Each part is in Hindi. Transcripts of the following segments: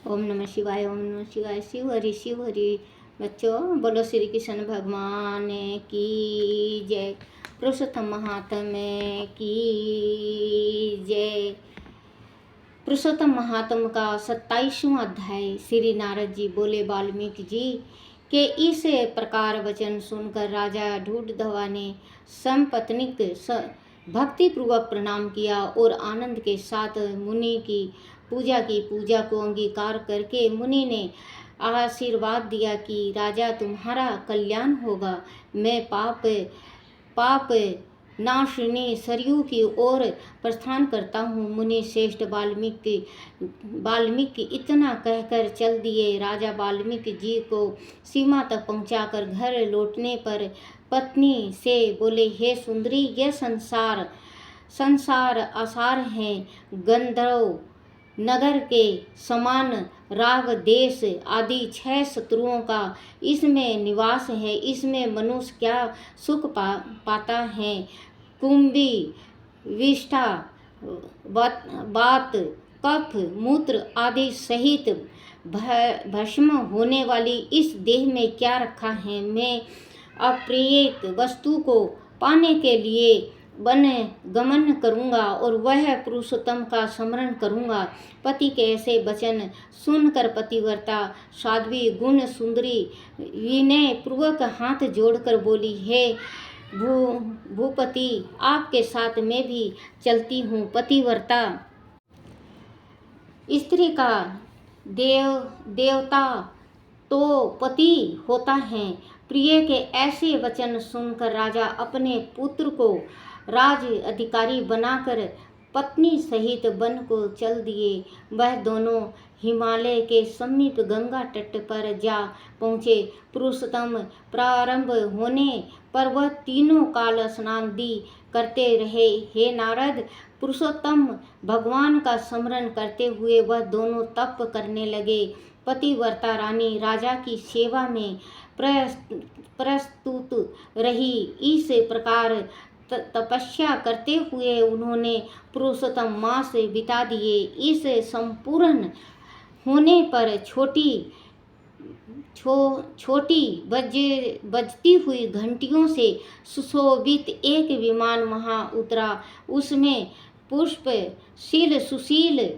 ओम नमः शिवाय, ओम नमः शिवाय। शिव हरि शिव हरि। बच्चों बोलो श्री कृष्ण भगवान की जय। पुरुषोत्तम महात्मा की जय। पुरुषोत्तम महात्मा का 27वां अध्याय। श्री नारद जी बोले वाल्मीकि जी के इस प्रकार वचन सुनकर राजा ढूढ़धवा ने संपत्निक भक्ति पूर्वक प्रणाम किया और आनंद के साथ मुनि की पूजा को अंगीकार करके मुनि ने आशीर्वाद दिया कि राजा तुम्हारा कल्याण होगा। मैं पाप नाशिनी सरयू की ओर प्रस्थान करता हूँ। मुनि श्रेष्ठ वाल्मीकि इतना कहकर चल दिए। राजा वाल्मीकि जी को सीमा तक पहुँचाकर घर लौटने पर पत्नी से बोले, हे सुंदरी, यह संसार आसार है, गंधर्व नगर के समान राग देश आदि 6 शत्रुओं का इसमें निवास है। इसमें मनुष्य क्या सुख पाता है। कुंभी विष्ठा बात कफ मूत्र आदि सहित भस्म होने वाली इस देह में क्या रखा है। मैं अप्रिय वस्तु को पाने के लिए गमन करूँगा और वह पुरुषोत्तम का स्मरण करूँगा। पति के ऐसे वचन सुनकर पतिव्रता साध्वी गुण सुंदरी विनय पूर्वक हाथ जोड़कर बोली, हे भूपति, आपके साथ मैं भी चलती हूँ। पतिव्रता स्त्री का देवता तो पति होता है। प्रिय के ऐसे वचन सुनकर राजा अपने पुत्र को राज अधिकारी बनाकर पत्नी सहित वन को चल दिए। वह दोनों हिमालय के समीप गंगा तट पर जा पहुँचे। पुरुषोत्तम प्रारंभ होने पर वह तीनों काल स्नान दी करते रहे। हे नारद, पुरुषोत्तम भगवान का स्मरण करते हुए वह दोनों तप करने लगे। पतिव्रता रानी राजा की सेवा में प्रस्तुत रही। इस प्रकार तपस्या करते हुए उन्होंने पुरुषोत्तम मास बिता दिए। इस संपूर्ण होने पर छोटी बजती हुई घंटियों से सुशोभित एक विमान वहां उतरा। उसमें पुष्प सुशील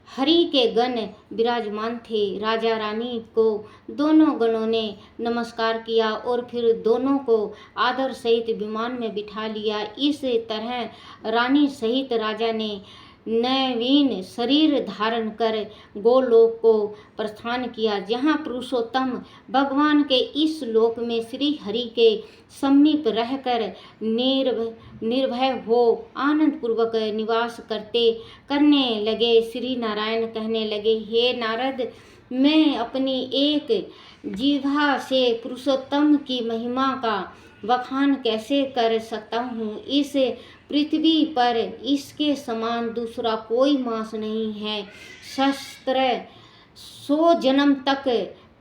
हरि के गण विराजमान थे। राजा रानी को दोनों गणों ने नमस्कार किया और फिर दोनों को आदर सहित विमान में बिठा लिया। इस तरह रानी सहित राजा ने नवीन शरीर धारण कर गोलोक को प्रस्थान किया, जहाँ पुरुषोत्तम भगवान के इस लोक में श्री हरि के समीप रहकर निर्भय हो आनंद पूर्वक निवास करने लगे। श्री नारायण कहने लगे, हे नारद, मैं अपनी एक जिह्वा से पुरुषोत्तम की महिमा का बखान कैसे कर सकता हूँ। इस पृथ्वी पर इसके समान दूसरा कोई मास नहीं है। शस्त्र 100 जन्म तक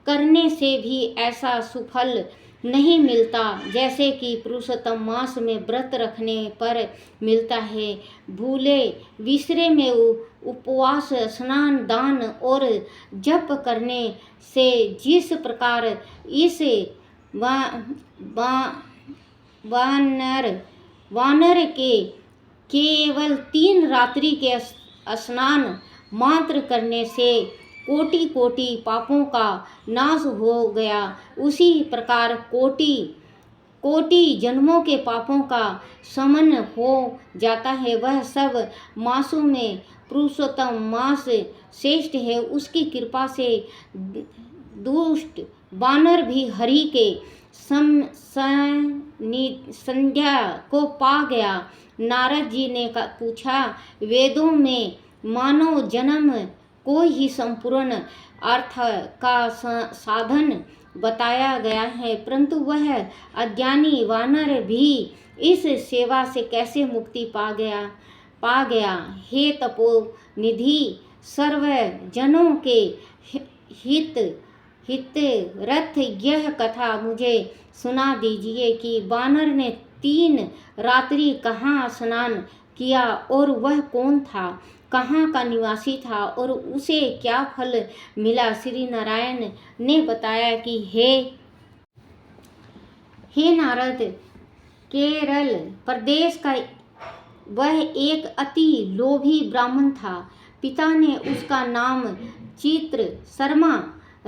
करने से भी ऐसा सुफल नहीं मिलता जैसे कि पुरुषोत्तम मास में व्रत रखने पर मिलता है। भूले विसरे में उपवास, स्नान, दान और जप करने से जिस प्रकार इस वानर के केवल 3 रात्रि के स्नान मात्र करने से कोटि कोटि पापों का नाश हो गया, उसी प्रकार कोटि जन्मों के पापों का शमन हो जाता है। वह सब मासों में पुरुषोत्तम मास श्रेष्ठ है। उसकी कृपा से दुष्ट वानर भी हरि के संध्या को पा गया। नारद जी ने पूछा, वेदों में मानव जन्म को ही संपूर्ण अर्थ का साधन बताया गया है, परंतु वह अज्ञानी वानर भी इस सेवा से कैसे मुक्ति पा गया। हे तपोनिधि, सर्व जनों के हित रथ यह कथा मुझे सुना दीजिए कि वानर ने 3 रात्रि कहाँ स्नान किया और वह कौन था। कहाँ का निवासी था और उसे क्या फल मिला। श्री नारायण ने बताया कि हे नारद, केरल प्रदेश का वह एक अति लोभी ब्राह्मण था। पिता ने उसका नाम चित्र शर्मा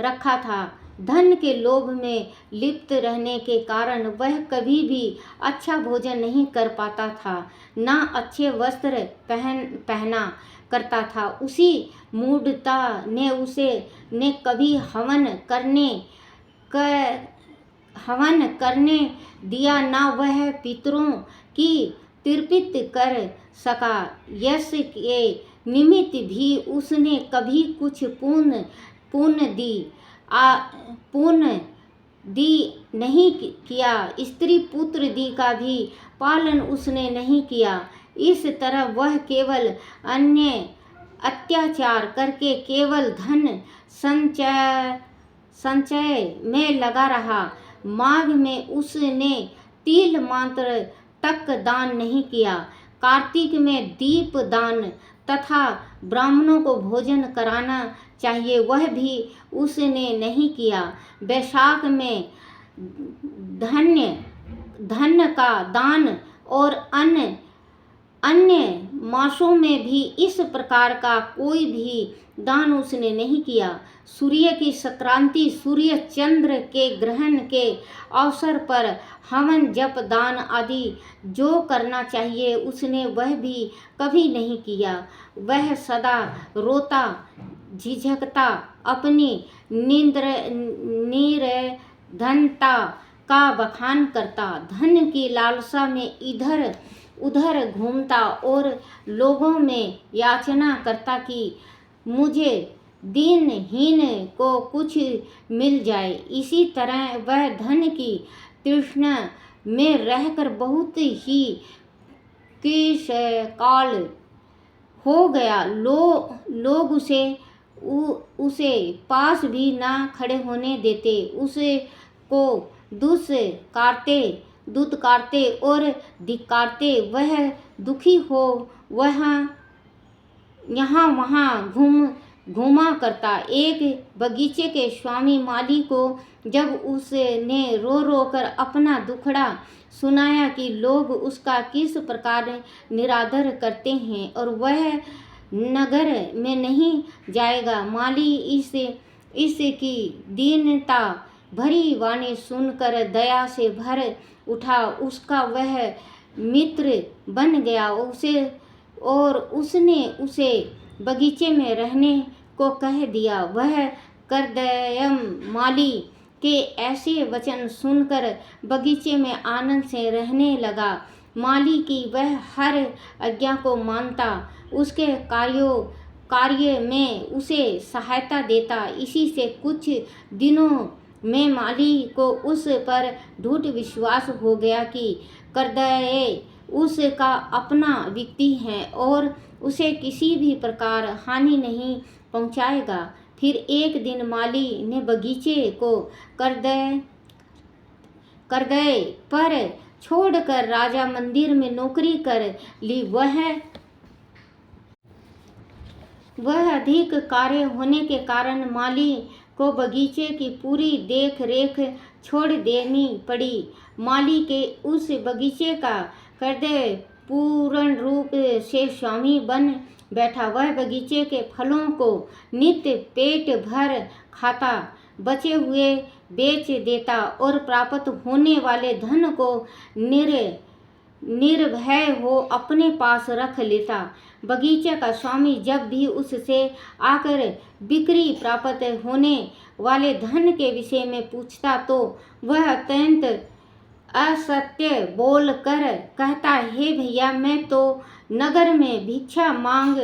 रखा था। धन के लोभ में लिप्त रहने के कारण वह कभी भी अच्छा भोजन नहीं कर पाता था, ना अच्छे वस्त्र पहना करता था। उसी मूढ़ता ने उसे ने कभी हवन करने दिया, ना वह पितरों की तृप्त कर सका। यश के निमित्त भी उसने कभी कुछ पुण्य दी नहीं किया। स्त्री पुत्र दी का भी पालन उसने नहीं किया। इस तरह वह केवल अन्य अत्याचार करके केवल धन संचय में लगा रहा। माघ में उसने तिल मात्र तक दान नहीं किया। कार्तिक में दीप दान तथा ब्राह्मणों को भोजन कराना चाहिए, वह भी उसने नहीं किया। वैशाख में धन का दान और अन्य मासों में भी इस प्रकार का कोई भी दान उसने नहीं किया। सूर्य की संक्रांति, सूर्य चंद्र के ग्रहण के अवसर पर हवन, जप, दान आदि जो करना चाहिए उसने वह भी कभी नहीं किया। वह सदा रोता झिझकता अपनी निर्धनता का बखान करता, धन की लालसा में इधर उधर घूमता और लोगों में याचना करता कि मुझे दीनहीन को कुछ मिल जाए। इसी तरह वह धन की तृष्णा में रहकर बहुत ही काल हो गया। लोग उसे पास भी ना खड़े होने देते, उसे को दुत्कारते और धिक्कारते। वह दुखी हो यहाँ वहाँ घूमा करता। एक बगीचे के स्वामी माली को जब उसने रो रो कर अपना दुखड़ा सुनाया कि लोग उसका किस प्रकार निरादर करते हैं और वह नगर में नहीं जाएगा, माली इसकी दीनता भरी वाणी सुनकर दया से भर उठा। उसका वह मित्र बन गया और उसने उसे बगीचे में रहने को कह दिया। वह करदम माली के ऐसे वचन सुनकर बगीचे में आनंद से रहने लगा। माली की वह हर आज्ञा को मानता, उसके कार्य में उसे सहायता देता। इसी से कुछ दिनों में माली को उस पर ढूंढ विश्वास हो गया कि करदय उसका अपना व्यक्ति है और उसे किसी भी प्रकार हानि नहीं पहुंचाएगा। फिर एक दिन माली ने बगीचे को करदय पर छोड़कर राजा मंदिर में नौकरी कर ली। वह अधिक कार्य होने के कारण माली को बगीचे की पूरी देख रेख छोड़ देनी पड़ी। माली के उस बगीचे का करदय पूर्ण रूप से स्वामी बन बैठा। वह बगीचे के फलों को नित्य पेट भर खाता, बचे हुए बेच देता और प्राप्त होने वाले धन को निर्भय हो अपने पास रख लेता। बगीचे का स्वामी जब भी उससे आकर बिक्री प्राप्त होने वाले धन के विषय में पूछता तो वह अत्यंत असत्य बोलकर कहता, हे भैया, मैं तो नगर में भिक्षा मांग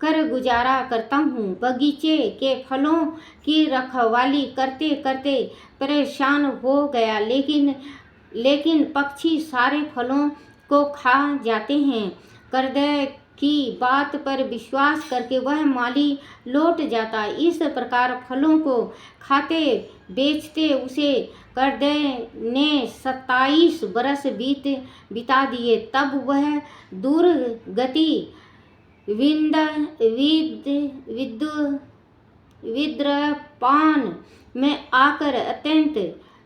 कर गुजारा करता हूँ। बगीचे के फलों की रखवाली करते करते परेशान हो गया, लेकिन पक्षी सारे फलों को खा जाते हैं। करदय की बात पर विश्वास करके वह माली लौट जाता। इस प्रकार फलों को खाते बेचते उसे करदय ने 27 बरस बिता दिए। तब वह दुर्गति विंद विद विदु विद्रपान में आकर अत्यंत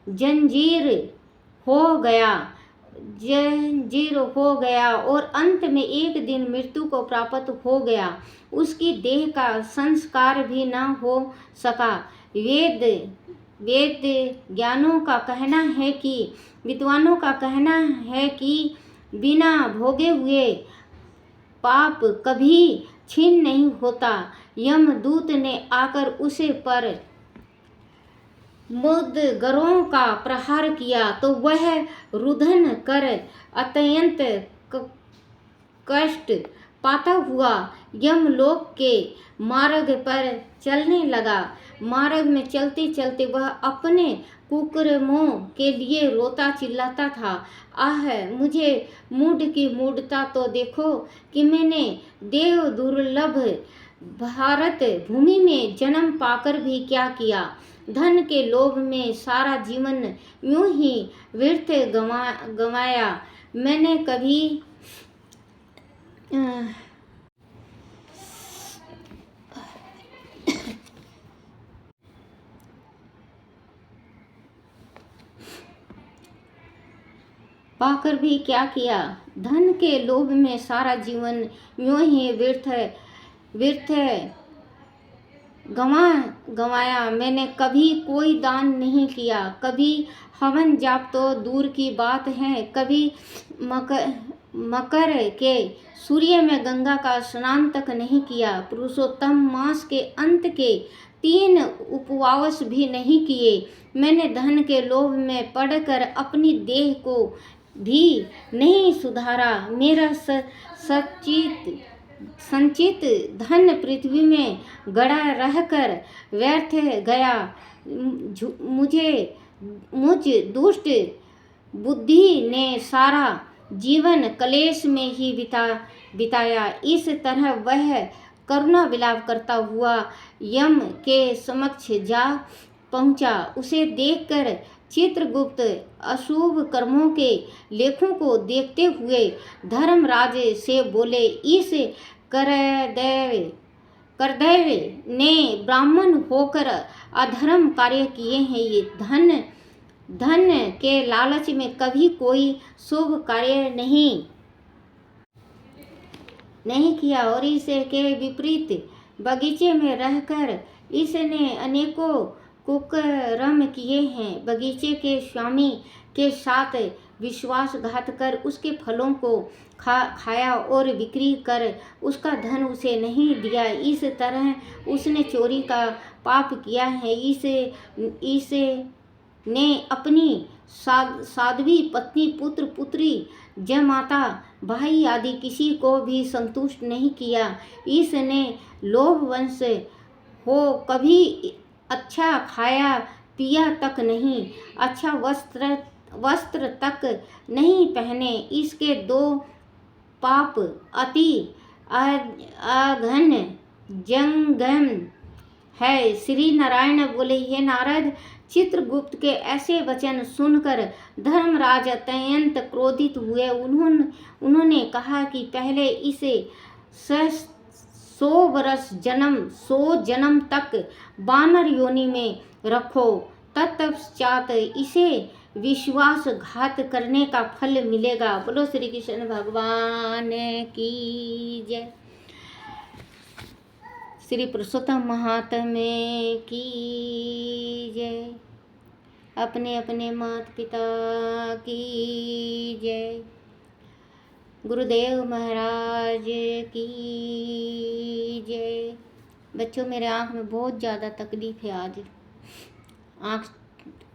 जंजीर हो गया और अंत में एक दिन मृत्यु को प्राप्त हो गया। उसकी देह का संस्कार भी न हो सका। वेद ज्ञानों का कहना है कि विद्वानों का कहना है कि बिना भोगे हुए पाप कभी छीन नहीं होता। यमदूत ने आकर उसे पर मुदगरों का प्रहार किया तो वह रुदन कर अत्यंत कष्ट पाता हुआ यमलोक के मार्ग पर चलने लगा। मार्ग में चलते चलते वह अपने कुकर्मों के लिए रोता चिल्लाता था। आह, मुझे मूढ़ की मूढ़ता तो देखो कि मैंने देव दुर्लभ भारत भूमि में जन्म पाकर भी क्या किया। धन के लोभ में सारा जीवन यूं ही व्यर्थ गंवाया। मैंने कभी पाकर भी क्या किया। धन के लोभ में सारा जीवन यूं ही व्यर्थ गंवाया। मैंने कभी कोई दान नहीं किया, कभी हवन जाप तो दूर की बात है, कभी मकर के सूर्य में गंगा का स्नान तक नहीं किया। पुरुषोत्तम मास के अंत के 3 उपवास भी नहीं किए। मैंने धन के लोभ में पड़कर अपनी देह को भी नहीं सुधारा। मेरा संचित धन पृथ्वी में गड़ा रहकर व्यर्थ गया। मुझ दुष्ट बुद्धि ने सारा जीवन कलेश में ही बिताया। इस तरह वह करुणा विलाप करता हुआ यम के समक्ष जा पहुंचा। उसे देखकर चित्रगुप्त अशुभ कर्मों के लेखों को देखते हुए धर्मराज से बोले, इस करदैव ने ब्राह्मण होकर अधर्म कार्य किए हैं। ये धन के लालच में कभी कोई शुभ कार्य नहीं किया और इसे के विपरीत बगीचे में रहकर इसने अनेकों कुकर्म किए हैं। बगीचे के स्वामी के साथ विश्वासघात कर उसके फलों को खाया और बिक्री कर उसका धन उसे नहीं दिया। इस तरह उसने चोरी का पाप किया है। इसे ने अपनी साध्वी पत्नी, पुत्र पुत्री, जमाता, भाई आदि किसी को भी संतुष्ट नहीं किया। इसने लोभवश हो कभी अच्छा खाया पिया तक नहीं, अच्छा वस्त्र तक नहीं पहने। इसके 2 पाप अति अघन जंगम है। श्री नारायण बोले, हे नारद, चित्रगुप्त के ऐसे वचन सुनकर धर्मराज अत्यंत क्रोधित हुए। उन्होंने कहा कि पहले इसे 100 जन्म तक वानर योनि में रखो, तत्पश्चात इसे विश्वासघात करने का फल मिलेगा। बोलो श्री कृष्ण भगवान की जय। श्री पुरुषोत्तम महात्म्य की जय। अपने अपने माता पिता की जय। गुरुदेव महाराज की जय। बच्चों, मेरे आँख में बहुत ज़्यादा तकलीफ़ है। आज आँख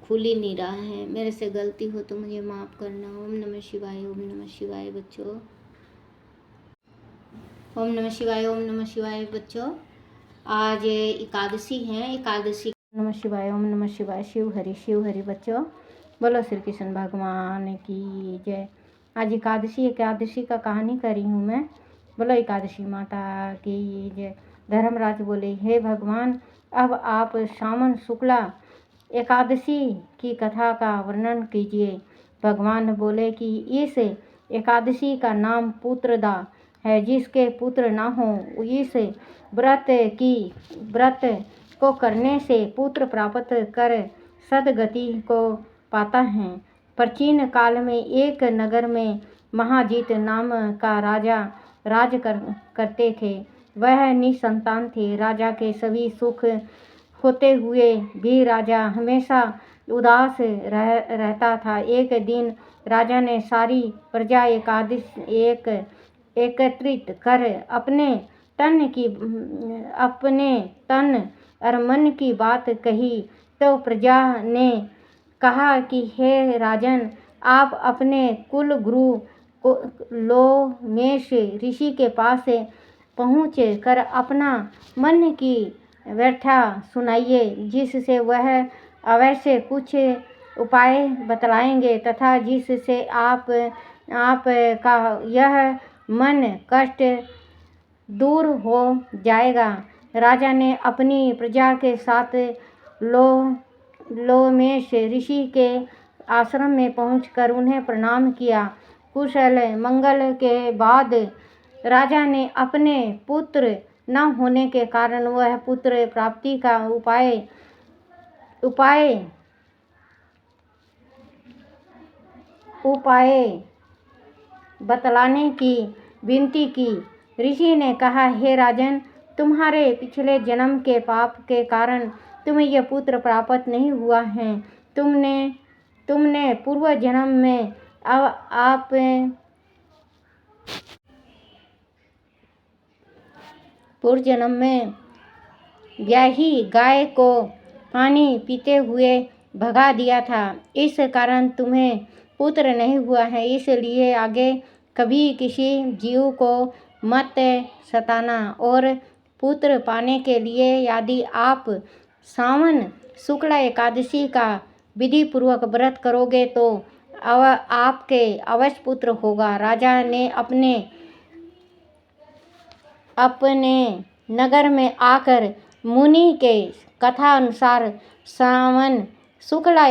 खुल ही नहीं रहा है। मेरे से गलती हो तो मुझे माफ़ करना। ओम नमः शिवाय, ओम नमः शिवाय बच्चों। ओम नमः शिवाय, ओम नमः शिवाय बच्चों। आज एकादशी है। एकादशी नमः शिवाय, ओम नमः शिवाय। शिव हरि बच्चों। बोलो श्री कृष्ण भगवान की जय। आज एकादशी का कहानी कर रही हूँ मैं। बोलो एकादशी माता की जय। धर्मराज बोले, हे भगवान, अब आप सावन शुक्ला एकादशी की कथा का वर्णन कीजिए। भगवान बोले कि इस एकादशी का नाम पुत्रदा है। जिसके पुत्र न हो इस व्रत को करने से पुत्र प्राप्त कर सद्गति को पाता है। प्राचीन काल में एक नगर में महाजीत नाम का राजा राज करते थे। वह निसंतान थे। राजा के सभी सुख होते हुए भी राजा हमेशा उदास रहता था। एक दिन राजा ने सारी प्रजा एकत्रित कर अपने तन और मन की बात कही। तो प्रजा ने कहा कि हे राजन, आप अपने कुल गुरु लोमेश ऋषि के पास पहुँच कर अपना मन की व्यथा सुनाइए, जिससे वह अवश्य कुछ उपाय बतलाएंगे तथा जिससे आप का यह मन कष्ट दूर हो जाएगा। राजा ने अपनी प्रजा के साथ लोमेश ऋषि के आश्रम में पहुंचकर उन्हें प्रणाम किया। कुशल मंगल के बाद राजा ने अपने पुत्र न होने के कारण वह पुत्र प्राप्ति का उपाय बतलाने की विनती की। ऋषि ने कहा, हे राजन, तुम्हारे पिछले जन्म के पाप के कारण तुम्हें यह पुत्र प्राप्त नहीं हुआ है। तुमने पूर्व जन्म में ब्याही गाय को पानी पीते हुए भगा दिया था। इस कारण तुम्हें पुत्र नहीं हुआ है। इसलिए आगे कभी किसी जीव को मत सताना। और पुत्र पाने के लिए यदि आप सावन शुक्ला एकादशी का विधि पूर्वक व्रत करोगे तो आपके अवश्य पुत्र होगा। राजा ने अपने नगर में आकर मुनि के कथा अनुसार सावन शुक्ला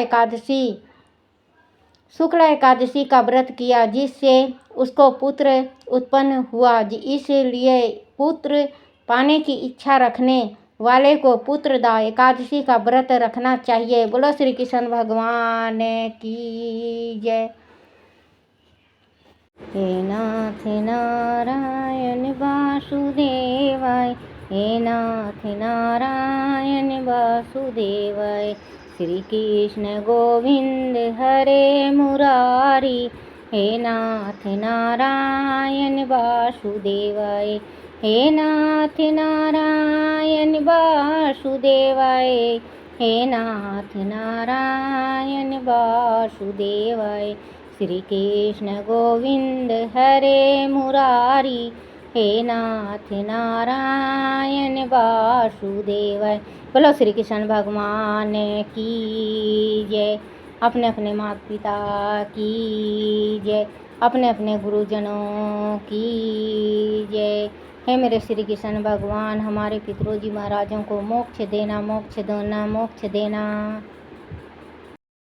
एकादशी का व्रत किया, जिससे उसको पुत्र उत्पन्न हुआ। इसलिए पुत्र पाने की इच्छा रखने वाले को पुत्रदा एकादशी का व्रत रखना चाहिए। बोलो श्री कृष्ण भगवान की जय। हे नाथ नारायण वासुदेवाय, हे नाथ नारायण वासुदेवाय। श्री कृष्ण गोविंद हरे मुरारी, हे नाथ नारायण वासुदेवाय, हे नाथ नारायण वासुदेवाय, हे नाथ नारायण वासुदेवाय। श्री कृष्ण गोविंद हरे मुरारी, हे नाथ नारायण वासुदेवाय। बोलो श्री कृष्ण भगवान की जय। अपने अपने माता पिता की जय, अपने अपने गुरुजनों की जय। हे मेरे श्री कृष्ण भगवान, हमारे पितरों जी महाराजों को मोक्ष देना, मोक्ष देना, मोक्ष देना।